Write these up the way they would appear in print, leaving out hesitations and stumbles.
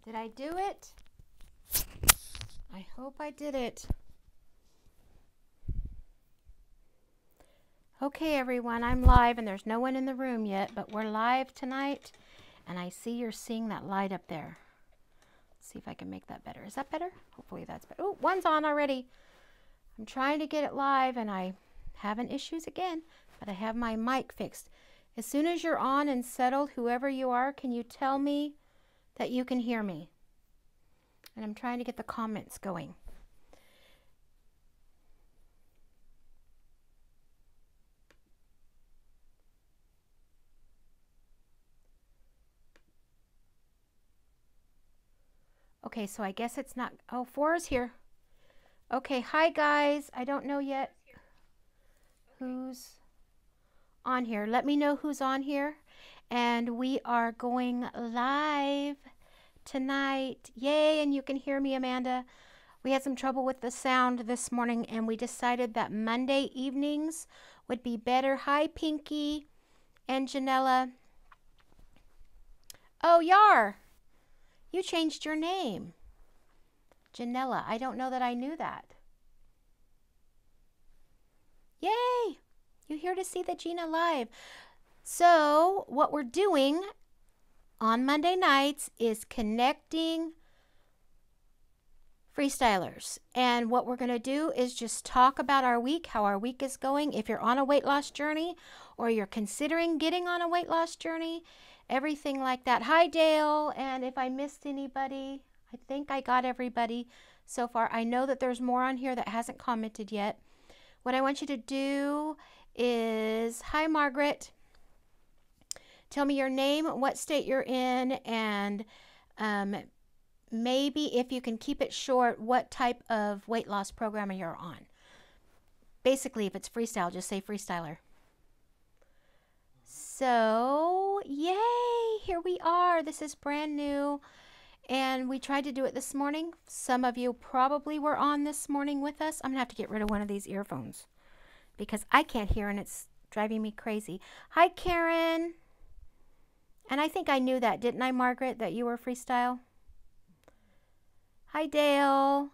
Did I do it? I hope I did it. Okay, everyone, I'm live, and there's no one in the room yet, but we're live tonight, and I see you're seeing that light up there. Let's see if I can make that better. Is that better? Hopefully that's better. Oh, one's on already. I'm trying to get it live, and I having issues again, but I have my mic fixed. As soon as you're on and settled, whoever you are, can you tell me that you can hear me? And I'm trying to get the comments going. Okay, so I guess it's not, oh, 4 is here. Okay, hi guys. I don't know yet who's on here. Let me know who's on here. And we are going live tonight. Yay, and you can hear me, Amanda. We had some trouble with the sound this morning, and we decided that Monday evenings would be better. Hi, Pinky and Janella. Oh, Yar, you changed your name. Janella, I don't know that I knew that. Yay, you're here to see the Gina live. So what we're doing on Monday nights is connecting freestylers. And what we're going to do is just talk about our week, how our week is going. If you're on a weight loss journey or you're considering getting on a weight loss journey, everything like that. Hi, Dale. And if I missed anybody, I think I got everybody so far. I know that there's more on here that hasn't commented yet. What I want you to do is, hi, Margaret. Tell me your name, what state you're in, and maybe if you can keep it short, what type of weight loss program you're on. Basically, if it's freestyle, just say freestyler. So, yay, here we are. This is brand new, and we tried to do it this morning. Some of you probably were on this morning with us. I'm going to have to get rid of one of these earphones because I can't hear, and it's driving me crazy. Hi, Karen. And I think I knew that, didn't I, Margaret, that you were freestyle? Hi, Dale.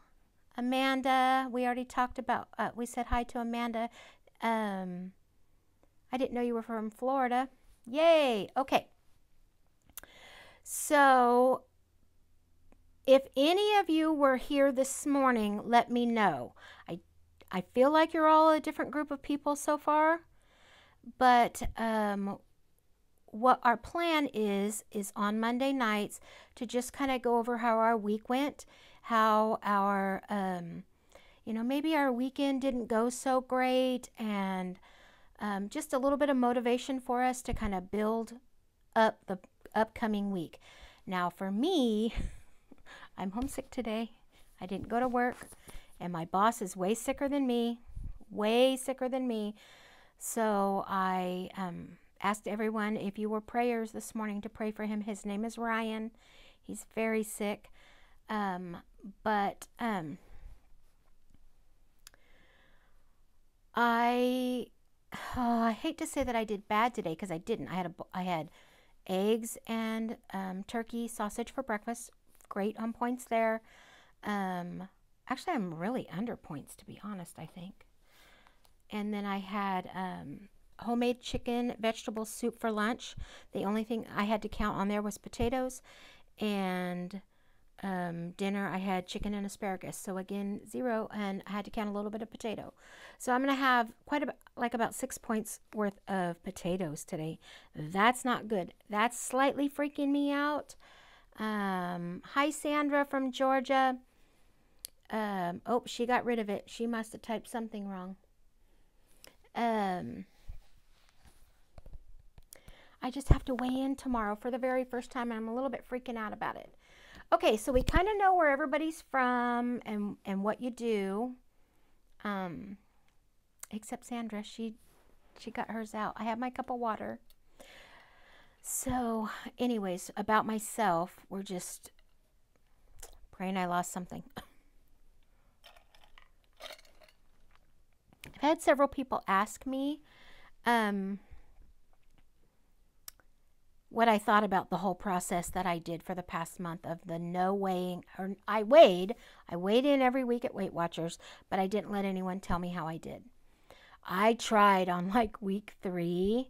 Amanda. We already talked about, we said hi to Amanda. I didn't know you were from Florida. Yay. Okay. So if any of you were here this morning, let me know. I feel like you're all a different group of people so far, but what our plan is on Monday nights to just kind of go over how our week went, how our, you know, maybe our weekend didn't go so great, and just a little bit of motivation for us to kind of build up the upcoming week. Now for me, I'm homesick today. I didn't go to work, and my boss is way sicker than me, So I asked everyone if you were prayers this morning to pray for him. His name is Ryan. He's very sick. I hate to say that I did bad today because I didn't. I had eggs and turkey sausage for breakfast. Great on points there. Actually, I'm really under points, to be honest, I think. And then I had homemade chicken vegetable soup for lunch. The only thing I had to count on there was potatoes, and dinner I had chicken and asparagus, so again 0, and I had to count a little bit of potato. So I'm gonna have quite about 6 points worth of potatoes today. That's not good. That's slightly freaking me out. Hi, Sandra from Georgia. Oh, she got rid of it. She must have typed something wrong. I just have to weigh in tomorrow for the very first time, and I'm a little bit freaking out about it. Okay, so we kind of know where everybody's from and what you do. Except Sandra, she got hers out. I have my cup of water. So, anyways, about myself, we're just praying I lost something. I've had several people ask me, what I thought about the whole process that I did for the past month of the no weighing. Or I weighed in every week at Weight Watchers, but I didn't let anyone tell me how I did. I tried on like week 3.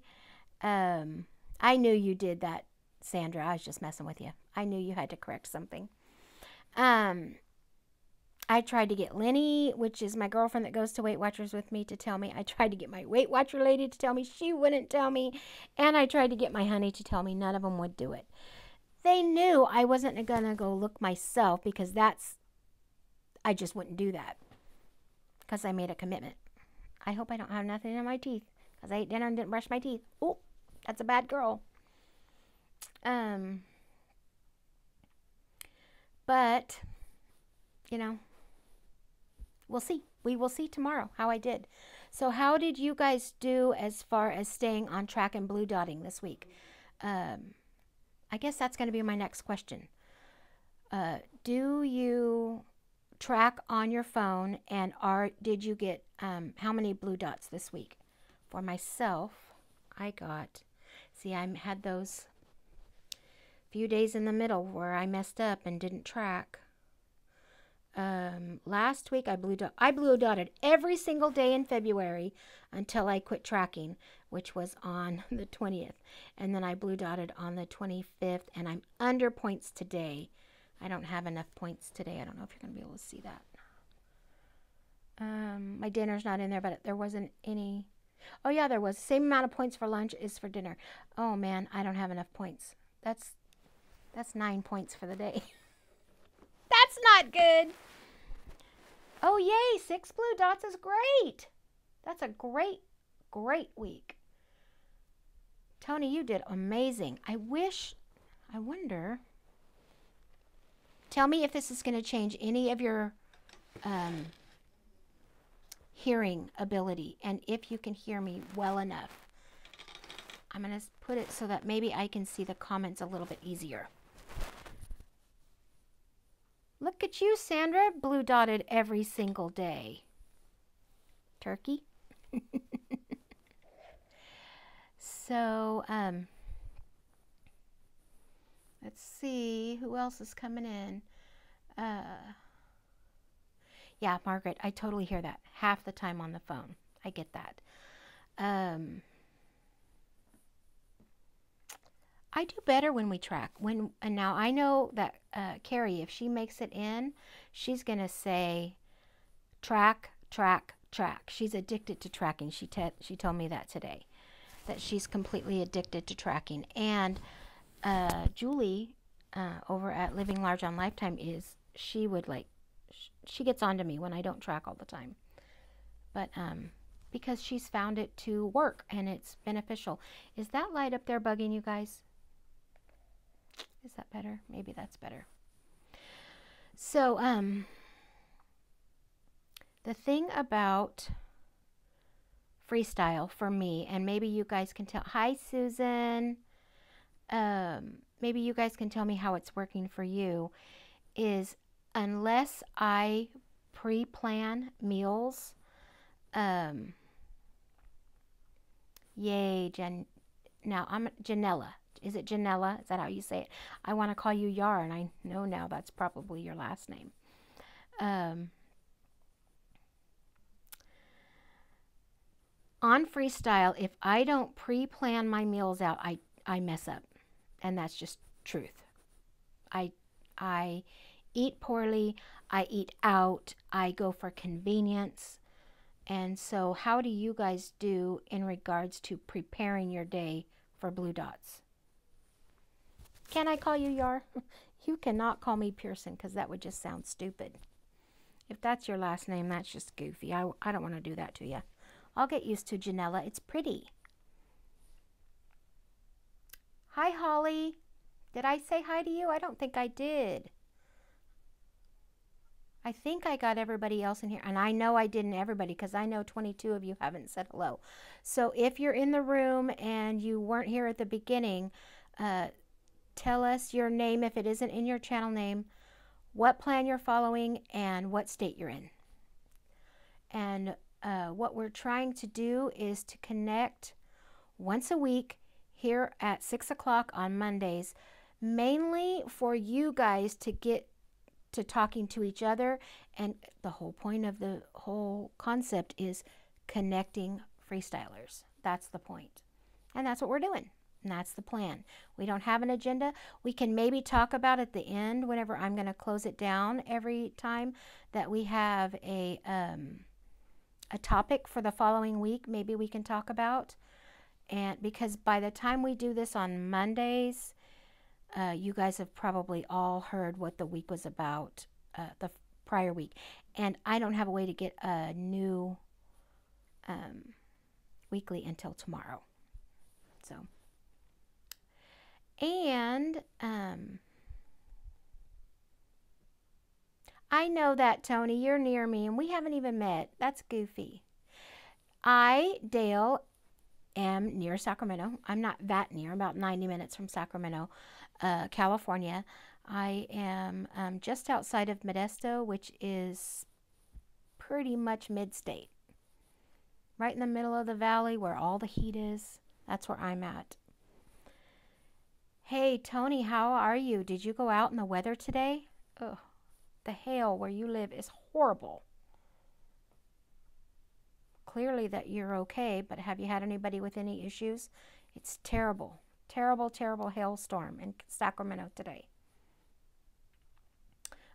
I knew you did that, Sandra. I was just messing with you. I knew you had to correct something. I tried to get Lenny, which is my girlfriend that goes to Weight Watchers with me, to tell me. I tried to get my Weight Watcher lady to tell me. She wouldn't tell me. And I tried to get my honey to tell me. None of them would do it. They knew I wasn't going to go look myself, because I just wouldn't do that, because I made a commitment. I hope I don't have nothing in my teeth, because I ate dinner and didn't brush my teeth. Oh, that's a bad girl. But, you know, we'll see. We will see tomorrow how I did. So how did you guys do as far as staying on track and blue dotting this week? I guess that's going to be my next question. Do you track on your phone, and did you get how many blue dots this week? For myself, I had those few days in the middle where I messed up and didn't track. Last week I blue dotted every single day in February until I quit tracking, which was on the 20th. And then I blue dotted on the 25th, and I'm under points today. I don't have enough points today. I don't know if you're going to be able to see that. My dinner's not in there, but there wasn't any. Oh yeah, there was. Same amount of points for lunch is for dinner. Oh man, I don't have enough points. That's 9 points for the day. That's not good. Oh yay, 6 blue dots is great. That's a great week. Tony, you did amazing. I wonder. Tell me if this is going to change any of your hearing ability, and if you can hear me well enough. I'm going to put it so that maybe I can see the comments a little bit easier. Look at you, Sandra, blue dotted every single day. Turkey. So, let's see who else is coming in. Yeah, Margaret, I totally hear that. Half the time on the phone. I get that. I do better when we track. And now I know that Carrie, if she makes it in, she's going to say track, track, track. She's addicted to tracking. She told me that today, that she's completely addicted to tracking. And Julie over at Living Large on Lifetime she gets on to me when I don't track all the time. But because she's found it to work and it's beneficial. Is that light up there bugging you guys? Is that better? Maybe that's better. So, the thing about freestyle for me, and maybe you guys can tell. Hi, Susan. Maybe you guys can tell me how it's working for you, is unless I pre-plan meals, yay, now I'm Janella. Is it Janella? Is that how you say it? I want to call you Yar, and I know now that's probably your last name. On freestyle, if I don't pre-plan my meals out, I mess up, and that's just truth. I eat poorly, I eat out, I go for convenience. And so how do you guys do in regards to preparing your day for blue dots? Can I call you Yar? You cannot call me Pearson, because that would just sound stupid. If that's your last name, that's just goofy. I don't want to do that to you. I'll get used to Janella. It's pretty. Hi, Holly. Did I say hi to you? I don't think I did. I think I got everybody else in here. And I know I didn't everybody, because I know 22 of you haven't said hello. So if you're in the room and you weren't here at the beginning, tell us your name if it isn't in your channel name, what plan you're following, and what state you're in. And what we're trying to do is to connect once a week here at 6 o'clock on Mondays, mainly for you guys to get to talking to each other. And the whole point of the whole concept is connecting freestylers. That's the point. And that's what we're doing. And that's the plan. We don't have an agenda. We can maybe talk about at the end whenever I'm going to close it down every time that we have a topic for the following week. Maybe we can talk about. And because by the time we do this on Mondays, you guys have probably all heard what the week was about the prior week. And I don't have a way to get a new weekly until tomorrow. So, and I know that, Tony, you're near me and we haven't even met. That's goofy. Dale, am near Sacramento. I'm not that near, about 90 minutes from Sacramento, California. I am just outside of Modesto, which is pretty much mid-state. Right in the middle of the valley where all the heat is. That's where I'm at. Hey, Tony, how are you? Did you go out in the weather today? Ugh, the hail where you live is horrible. Clearly that you're okay, but have you had anybody with any issues? It's terrible, terrible, terrible hailstorm in Sacramento today.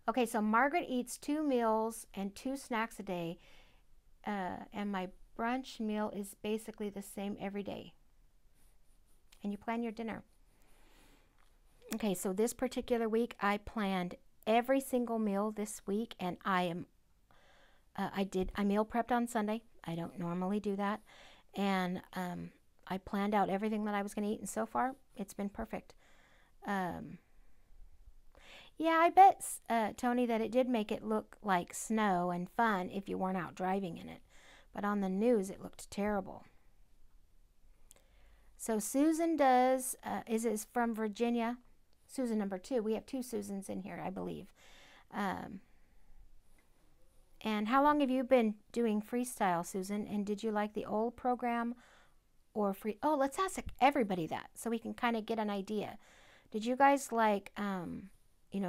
Okay, so Margaret eats 2 meals and 2 snacks a day, and my brunch meal is basically the same every day. And you plan your dinner. Okay, so this particular week, I planned every single meal this week, and I meal prepped on Sunday. I don't normally do that. And I planned out everything that I was going to eat, and so far, it's been perfect. Yeah, I bet, Tony, that it did make it look like snow and fun if you weren't out driving in it. But on the news, it looked terrible. So Susan is from Virginia. Susan number 2. We have 2 Susans in here, I believe. And how long have you been doing freestyle, Susan? And did you like the old program or free? Oh, let's ask everybody that so we can kind of get an idea. Did you guys like,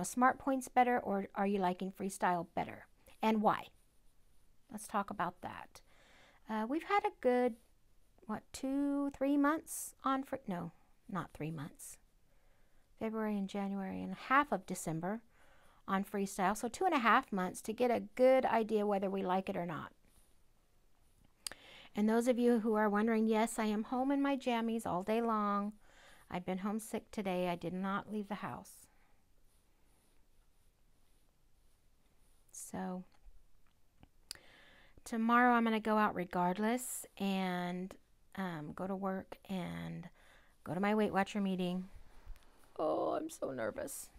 Smart Points better, or are you liking freestyle better? And why? Let's talk about that. We've had a good, 2-3 months on no, not 3 months. February and January and half of December on freestyle. So 2.5 months to get a good idea whether we like it or not. And those of you who are wondering, yes, I am home in my jammies all day long. I've been homesick today. I did not leave the house. So tomorrow I'm going to go out regardless and go to work and go to my Weight Watcher meeting. Oh, I'm so nervous.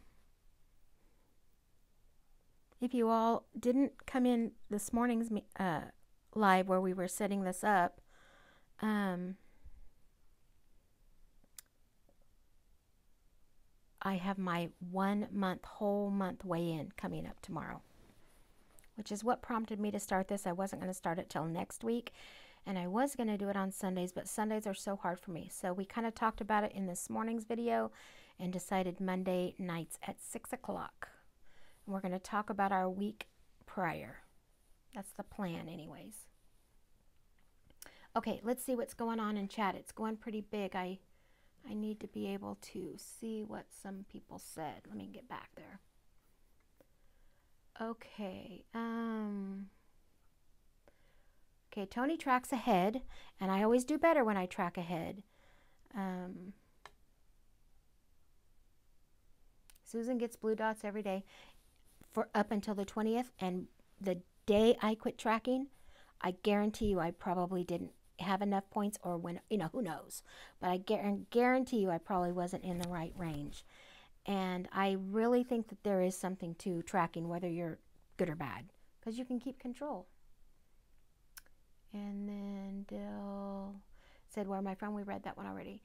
If you all didn't come in this morning's live where we were setting this up, I have my 1 month, whole month weigh-in coming up tomorrow, which is what prompted me to start this. I wasn't going to start it till next week, and I was going to do it on Sundays, but Sundays are so hard for me. So we kind of talked about it in this morning's video and decided Monday nights at 6 o'clock. And we're going to talk about our week prior. That's the plan anyways. Okay, let's see what's going on in chat. It's going pretty big. I need to be able to see what some people said. Let me get back there. Okay. Okay, Tony tracks ahead, and I always do better when I track ahead. Susan gets blue dots every day for up until the 20th, and the day I quit tracking, I guarantee you I probably didn't have enough points, or when, who knows. But I guarantee you I probably wasn't in the right range. And I really think that there is something to tracking, whether you're good or bad, because you can keep control. And then Dill said, where am I from? We read that one already.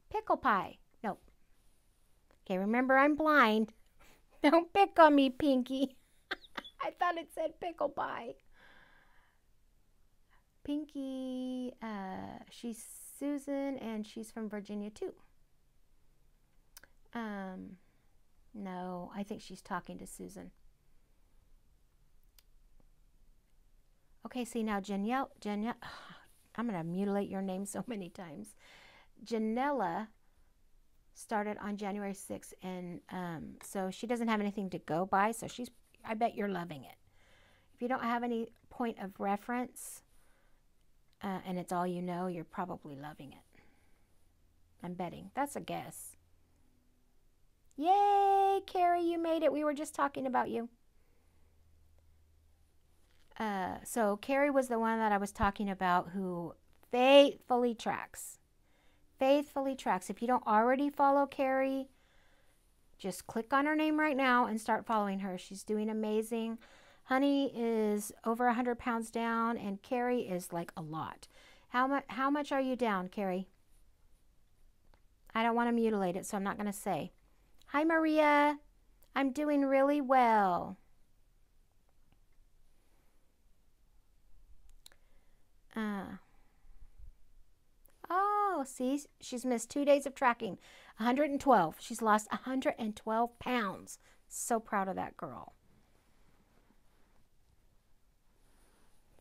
Pickle pie. Nope. Okay, remember I'm blind. Don't pick on me, Pinky. I thought it said pickle pie. Pinky, she Susan, and she's from Virginia too. No, I think she's talking to Susan. Okay, see now Janelle, I'm going to mutilate your name so many times. Janella started on January 6th, and so she doesn't have anything to go by, so I bet you're loving it. If you don't have any point of reference, and it's all you know, you're probably loving it. I'm betting. That's a guess. Yay, Carrie, you made it. We were just talking about you. So Carrie was the one that I was talking about who faithfully tracks. Faithfully tracks. If you don't already follow Carrie, just click on her name right now and start following her. She's doing amazing. Honey is over 100 pounds down, and Carrie is like a lot. How much are you down, Carrie? I don't want to mutilate it, so I'm not going to say. Hi, Maria. I'm doing really well. Oh, see, she's missed 2 days of tracking. 112. She's lost 112 pounds. So proud of that girl.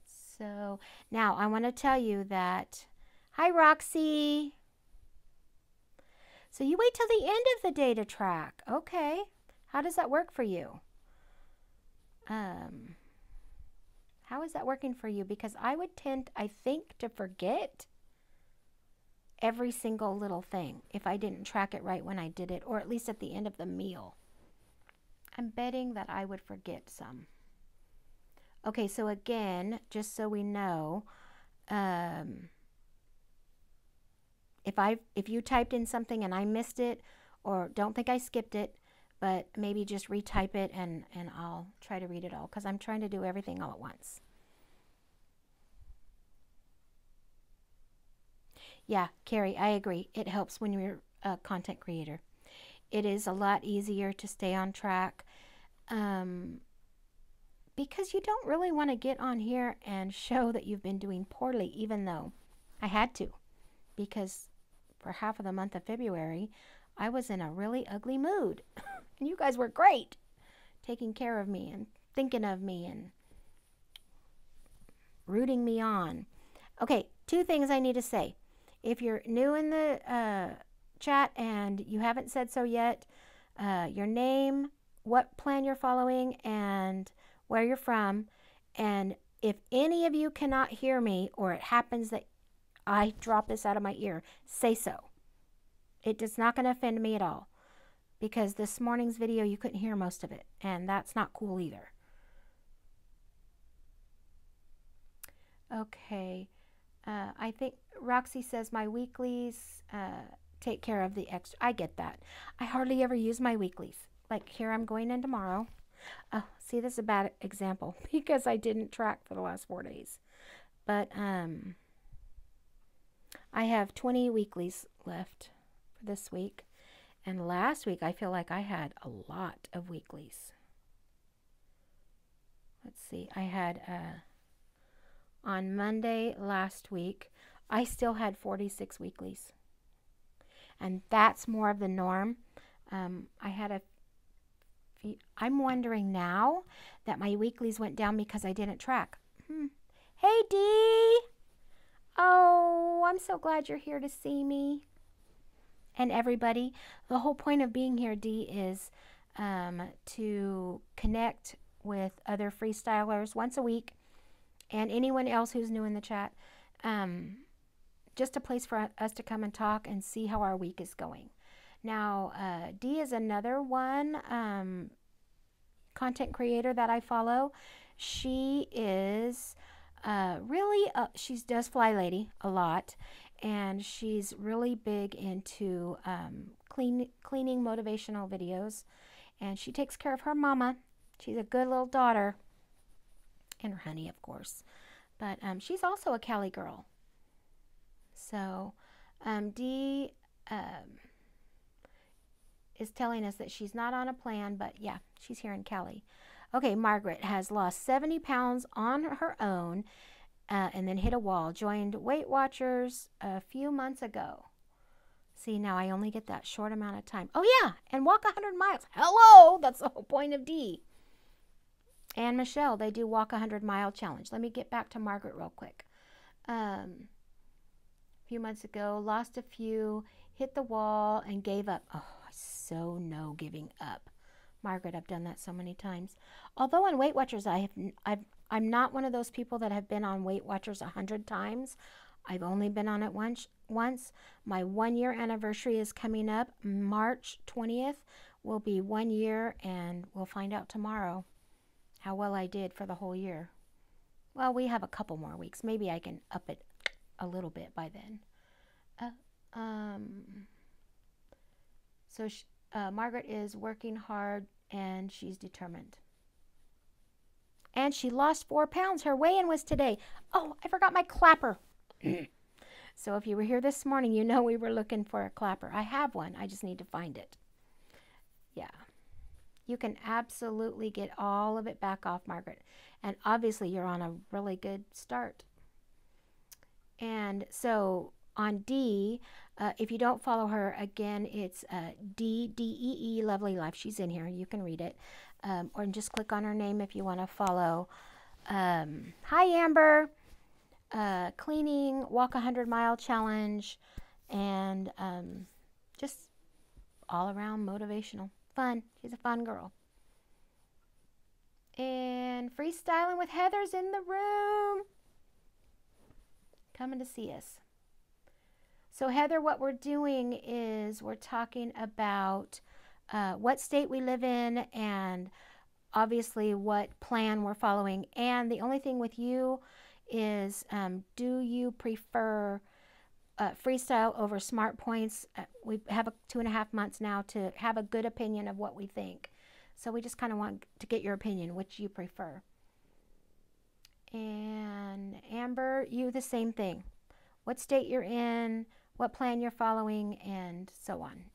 So now I want to tell you that, hi, Roxy. So you wait till the end of the day to track. Okay. How does that work for you? How is that working for you? Because I would tend, I think, to forget every single little thing if I didn't track it right when I did it, or at least at the end of the meal. I'm betting that I would forget some. Okay, so again, just so we know, if you typed in something and I missed it, or don't think I skipped it, but maybe just retype it and I'll try to read it all, because I'm trying to do everything all at once. Yeah, Carrie, I agree. It helps when you're a content creator. It is a lot easier to stay on track because you don't really want to get on here and show that you've been doing poorly, even though I had to, because for half of the month of February, I was in a really ugly mood. And you guys were great, taking care of me and thinking of me and rooting me on. Okay, 2 things I need to say. If you're new in the chat and you haven't said so yet, your name, what plan you're following, and where you're from. And if any of you cannot hear me, or it happens that I drop this out of my ear, say so. It's not going to offend me at all, because this morning's video you couldn't hear most of it, and that's not cool either. Okay, I think Roxy says my weeklies take care of the extra. I get that. I hardly ever use my weeklies. Like here, I'm going in tomorrow. Oh, see, this is a bad example because I didn't track for the last 4 days. But I have 20 weeklies left for this week. And last week, I feel like I had a lot of weeklies. Let's see. I had, on Monday last week, I still had 46 weeklies. And that's more of the norm. I had a few, I'm wondering now that my weeklies went down because I didn't track. Hey, Dee! Oh, I'm so glad you're here to see me. And everybody, the whole point of being here, Dee, is to connect with other freestylers once a week, and anyone else who's new in the chat. Just a place for us to come and talk and see how our week is going. Now, Dee is another one content creator that I follow. She is really, she does Fly Lady a lot, and she's really big into cleaning motivational videos, and she takes care of her mama. She's a good little daughter, and her honey, of course, but she's also a Cali girl. So Dee is telling us that she's not on a plan, but yeah, she's here in Cali. Okay, Margaret has lost 70 pounds on her own, and then hit a wall. Joined Weight Watchers a few months ago. See, now I only get that short amount of time. Oh, yeah, and walk 100 miles. Hello, that's the whole point of D. And Michelle, they do walk 100-mile challenge. Let me get back to Margaret real quick. A few months ago, lost a few, hit the wall, and gave up. Oh, so no giving up. Margaret, I've done that so many times. Although on Weight Watchers, I'm not one of those people that have been on Weight Watchers 100 times. I've only been on it once. My 1-year anniversary is coming up. March 20th will be 1 year, and we'll find out tomorrow how well I did for the whole year. Well, we have a couple more weeks. Maybe I can up it a little bit by then. So Margaret is working hard, and she's determined. And she lost 4 pounds. Her weigh-in was today. Oh, I forgot my clapper. So if you were here this morning, you know we were looking for a clapper. I have one. I just need to find it. Yeah. You can absolutely get all of it back off, Margaret. And obviously, you're on a really good start. And so on D, if you don't follow her, again, it's D-E-E, Lovely Life. She's in here. You can read it. Or just click on her name if you want to follow. Hi, Amber. Cleaning, walk 100-mile challenge, and just all around motivational. Fun. She's a fun girl. And Freestyling with Heather's in the room. Coming to see us. So Heather, what we're doing is we're talking about what state we live in and obviously what plan we're following. And the only thing with you is do you prefer freestyle over smart points? We have 2.5 months now to have a good opinion of what we think. So we just kind of want to get your opinion, which you prefer. And Amber, you the same thing. What state you're in, what plan you're following, and so on.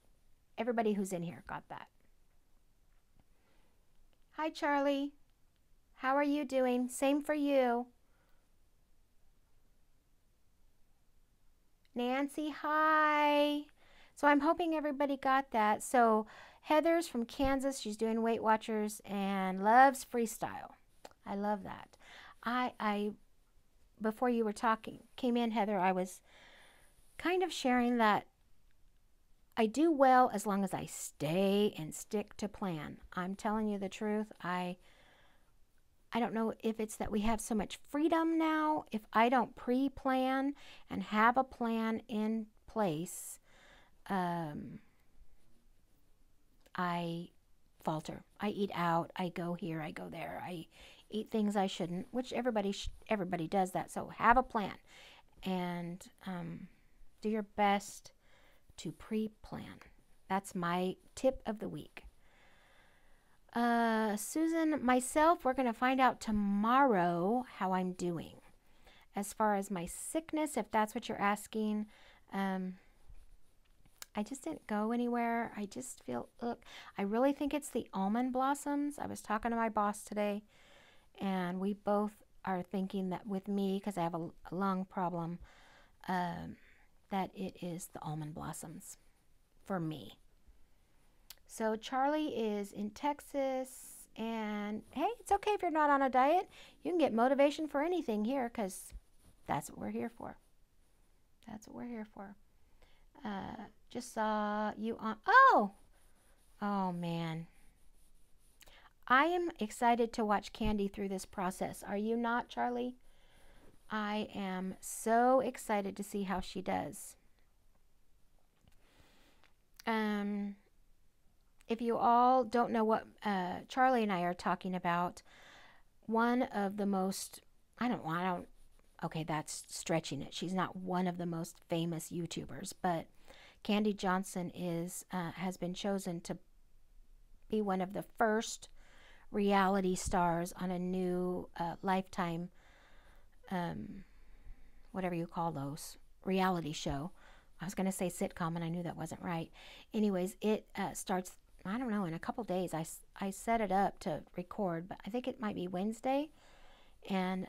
Everybody who's in here got that. Hi, Charlie. How are you doing? Same for you. Nancy, hi. So I'm hoping everybody got that. So Heather's from Kansas. She's doing Weight Watchers and loves freestyle. I love that. I before you were came in, Heather, I was kind of sharing that I do well as long as I stay and stick to plan. I'm telling you the truth. I don't know if it's that we have so much freedom now. If I don't pre-plan and have a plan in place, I falter. I eat out. I go here. I go there. I eat things I shouldn't, which everybody does that. So have a plan and do your best to pre-plan. That's my tip of the week. Susan, myself, we're going to find out tomorrow how I'm doing. As far as my sickness, if that's what you're asking, I just didn't go anywhere. I just feel, I really think it's the almond blossoms. I was talking to my boss today, and we both are thinking that with me, because I have a lung problem, that it is the almond blossoms for me. So Charlie is in Texas, and hey, it's okay if you're not on a diet. You can get motivation for anything here, because that's what we're here for. That's what we're here for. Just saw you on, oh man. I am excited to watch Candy through this process. Are you not, Charlie? I am so excited to see how she does. If you all don't know what Charlie and I are talking about, one of the most, okay, that's stretching it. She's not one of the most famous YouTubers, but Candy Johnson has been chosen to be one of the first reality stars on a new Lifetime, whatever you call those, reality show. I was going to say sitcom, and I knew that wasn't right. Anyways, it starts, I don't know, in a couple days. I set it up to record, but I think it might be Wednesday. And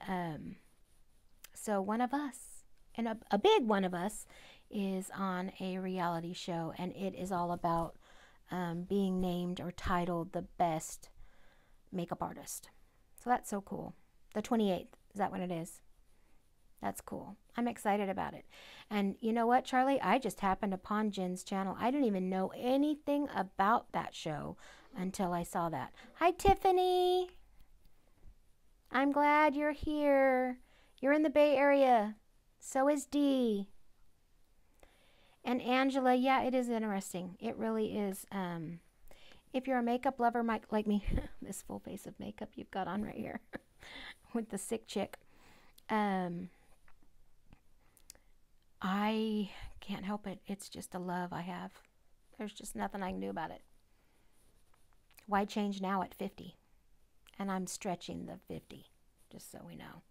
So one of us, and a big one of us, is on a reality show, and it is all about being named or titled the best makeup artist. So that's so cool. The 28th, is that when it is? That's cool. I'm excited about it. And you know what, Charlie? I just happened upon Jen's channel. I didn't even know anything about that show until I saw that. Hi, Tiffany. I'm glad you're here. You're in the Bay Area. So is Dee. And Angela, yeah, it is interesting. It really is. If you're a makeup lover like me, this full face of makeup you've got on right here with the sick chick, I can't help it. It's just a love I have. There's just nothing I can do about it. Why change now at 50? And I'm stretching the 50, just so we know.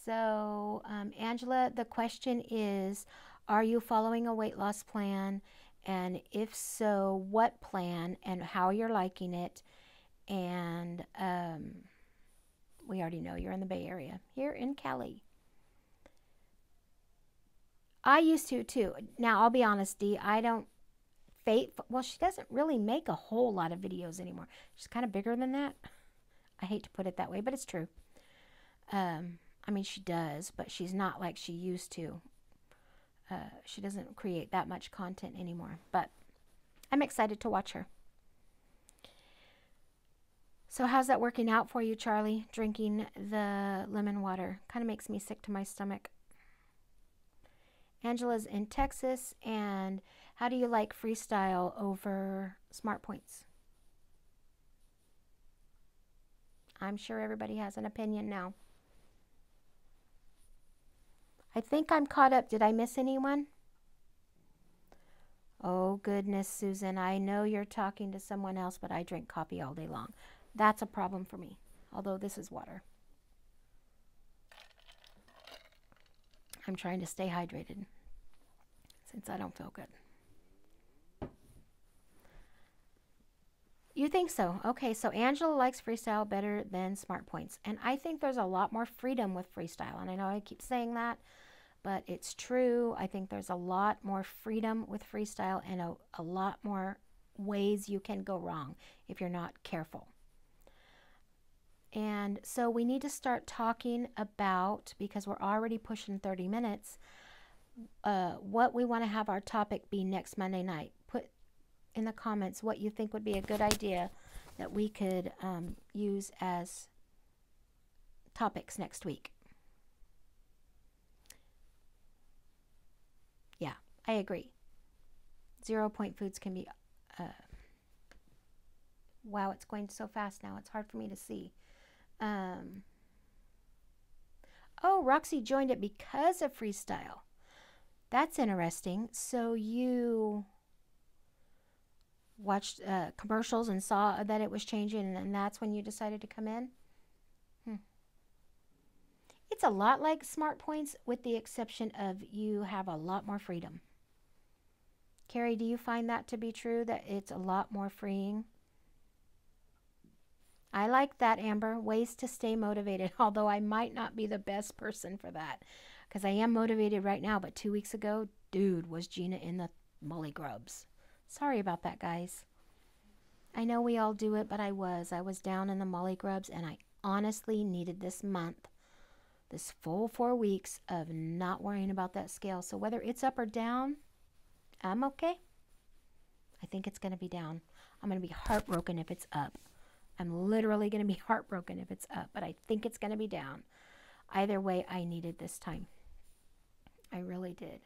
So, Angela, the question is, are you following a weight loss plan? And if so, what plan and how you're liking it? And we already know you're in the Bay Area, here in Cali. I used to too. Now, I'll be honest, Dee, I don't, well, she doesn't really make a whole lot of videos anymore. She's kind of bigger than that. I hate to put it that way, but it's true. I mean, she does, but she's not like she used to. She doesn't create that much content anymore, but I'm excited to watch her. So how's that working out for you, Charlie? Drinking the lemon water kind of makes me sick to my stomach. Angela's in Texas, and how do you like freestyle over smart points? I'm sure everybody has an opinion now. I think I'm caught up. Did I miss anyone? Oh, goodness, Susan. I know you're talking to someone else, but I drink coffee all day long. That's a problem for me, although this is water. I'm trying to stay hydrated since I don't feel good. You think so? Okay, so Angela likes freestyle better than smart points. And I think there's a lot more freedom with freestyle. And I know I keep saying that, but it's true. I think there's a lot more freedom with freestyle and a lot more ways you can go wrong if you're not careful. And so we need to start talking about, because we're already pushing 30 minutes, what we want to have our topic be next Monday night. Put in the comments what you think would be a good idea that we could use as topics next week. Yeah, I agree. 0 point foods can be, wow, it's going so fast now. It's hard for me to see. Oh, Roxy joined it because of freestyle. That's interesting. So you watched commercials and saw that it was changing, and that's when you decided to come in? It's a lot like Smart Points, with the exception of you have a lot more freedom. Carrie, do you find that to be true, that it's a lot more freeing? I like that, Amber. Ways to stay motivated, although I might not be the best person for that, because I am motivated right now, but 2 weeks ago, dude, was Gina in the molly grubs. Sorry about that, guys. I know we all do it, but I was down in the molly grubs, and I honestly needed this month, this full 4 weeks of not worrying about that scale. So whether it's up or down, I'm okay. I think it's going to be down. I'm going to be heartbroken if it's up. I'm literally going to be heartbroken if it's up, but I think it's going to be down. Either way, I needed this time. I really did.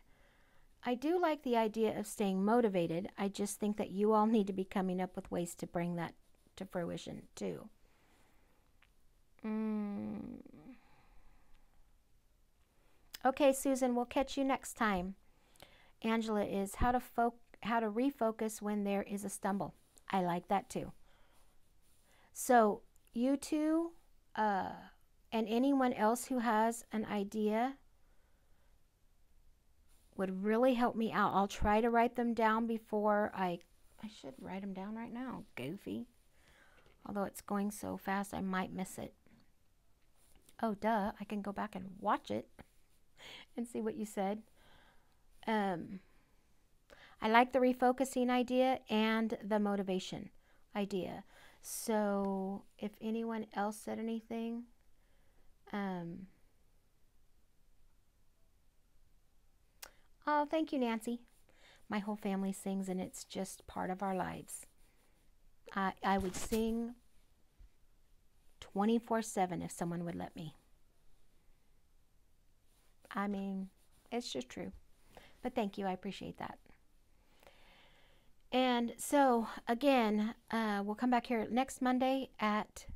I do like the idea of staying motivated. I just think that you all need to be coming up with ways to bring that to fruition too. Okay, Susan, we'll catch you next time. Angela is how to refocus when there is a stumble. I like that too. So you two and anyone else who has an idea would really help me out. I'll try to write them down before I should write them down right now, goofy. Although it's going so fast, I might miss it. Oh, duh. I can go back and watch it and see what you said. I like the refocusing idea and the motivation idea. So if anyone else said anything, oh, thank you, Nancy. My whole family sings, and it's just part of our lives. I would sing 24/7 if someone would let me. I mean, it's just true. But thank you. I appreciate that. And so, again, we'll come back here next Monday at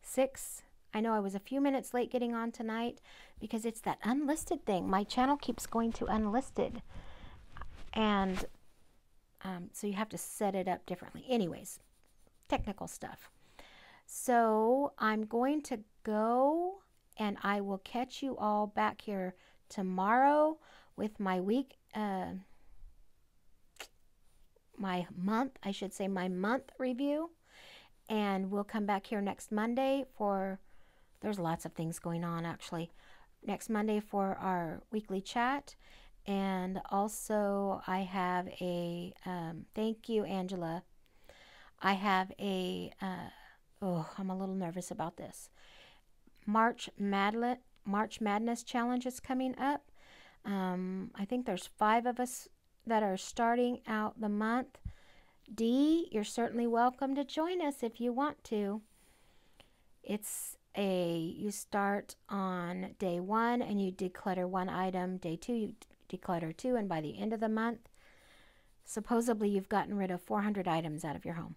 6. I know I was a few minutes late getting on tonight because it's that unlisted thing. My channel keeps going to unlisted. And so you have to set it up differently. Anyways, technical stuff. So I'm going to go, and I will catch you all back here tomorrow with my week, my month review. And we'll come back here next Monday for, there's lots of things going on actually, next Monday for our weekly chat. And also I have a, thank you, Angela. I have a, oh, I'm a little nervous about this. March Madness Challenge is coming up. I think there's 5 of us that are starting out the month. Dee, you're certainly welcome to join us if you want to. You start on day 1 and you declutter 1 item. Day 2, you declutter 2, and by the end of the month, supposedly you've gotten rid of 400 items out of your home.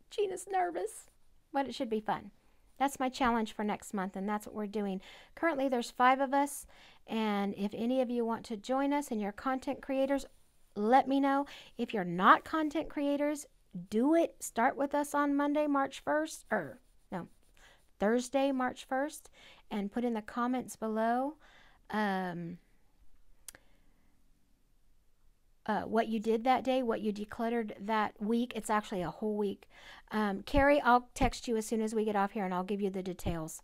Gina's nervous, but it should be fun. That's my challenge for next month, and that's what we're doing. Currently, there's 5 of us, and if any of you want to join us and you're content creators, let me know. If you're not content creators, do it. Start with us on Monday, March 1st, or no, Thursday, March 1st, and put in the comments below what you did that day, what you decluttered that week. It's actually a whole week. Carrie, I'll text you as soon as we get off here, and I'll give you the details.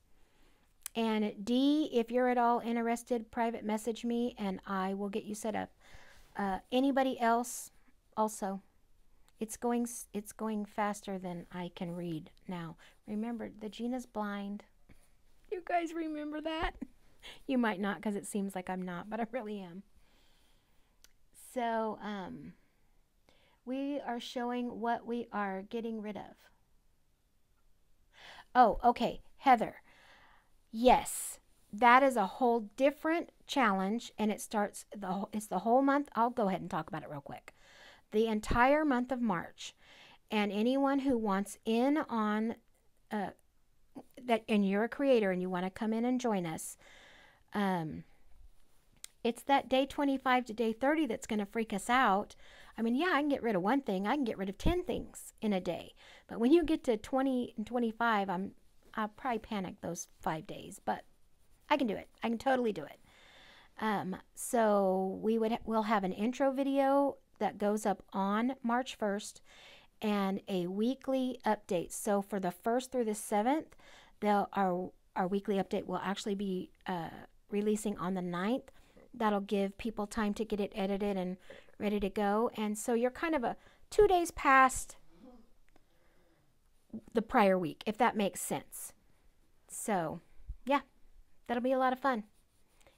And Dee, if you're at all interested, private message me, and I will get you set up. Anybody else, also, it's going faster than I can read now. Remember, the Gina's blind. You guys remember that? You might not, because it seems like I'm not, but I really am. So, we are showing what we are getting rid of. Oh, okay, Heather. Yes, that is a whole different challenge, and it's the whole month. I'll go ahead and talk about it real quick. The entire month of March, and anyone who wants in on that, and you're a creator and you want to come in and join us, it's that day 25 to day 30 that's going to freak us out. I mean, yeah, I can get rid of 1 thing. I can get rid of 10 things in a day. But when you get to 20 and 25, I'll probably panic those 5 days. But I can do it. I can totally do it. So we'll have an intro video that goes up on March 1st and a weekly update. So for the 1st through the 7th, our weekly update will actually be releasing on the 9th. That'll give people time to get it edited and ready to go. And so you're kind of 2 days past the prior week, if that makes sense. So, yeah, that'll be a lot of fun.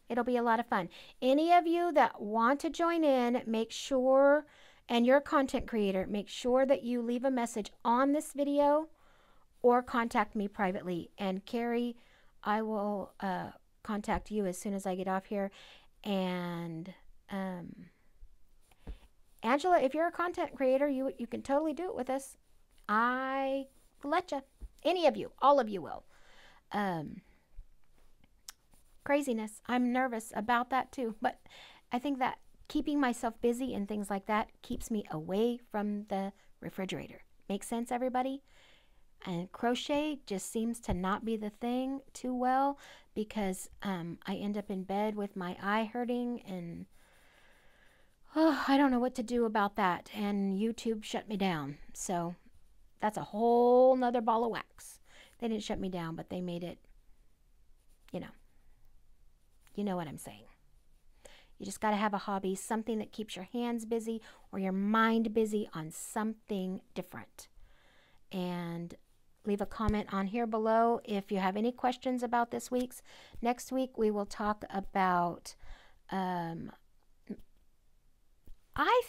It'll be a lot of fun. Any of you that want to join in, make sure, and you're a content creator, make sure that you leave a message on this video or contact me privately. And Carrie, I will contact you as soon as I get off here. And Angela, if you're a content creator, you can totally do it with us. I let you. Any of you, all of you will. Craziness. I'm nervous about that too, but I think that keeping myself busy and things like that keeps me away from the refrigerator. Make sense, everybody? And crochet just seems to not be the thing too well, because I end up in bed with my eye hurting, and I don't know what to do about that. And YouTube shut me down. So that's a whole nother ball of wax. They didn't shut me down, but they made it You know what I'm saying. You just got to have a hobby, something that keeps your hands busy or your mind busy on something different. And leave a comment on here below if you have any questions about this week's. Next week we will talk about, I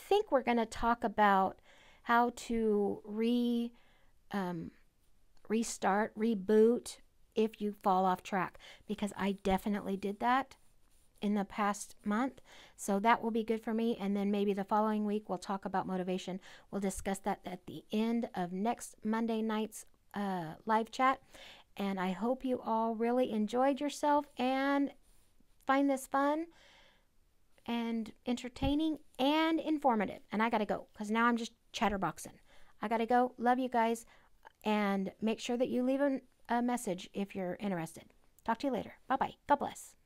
think we're going to talk about how to restart, reboot if you fall off track, because I definitely did that in the past month. So that will be good for me. And then maybe the following week we'll talk about motivation. We'll discuss that at the end of next Monday night's live chat. And I hope you all really enjoyed yourself and find this fun and entertaining and informative. And I gotta go because now I'm just chatterboxing. I gotta go. Love you guys. And make sure that you leave a message if you're interested. Talk to you later. Bye-bye. God bless.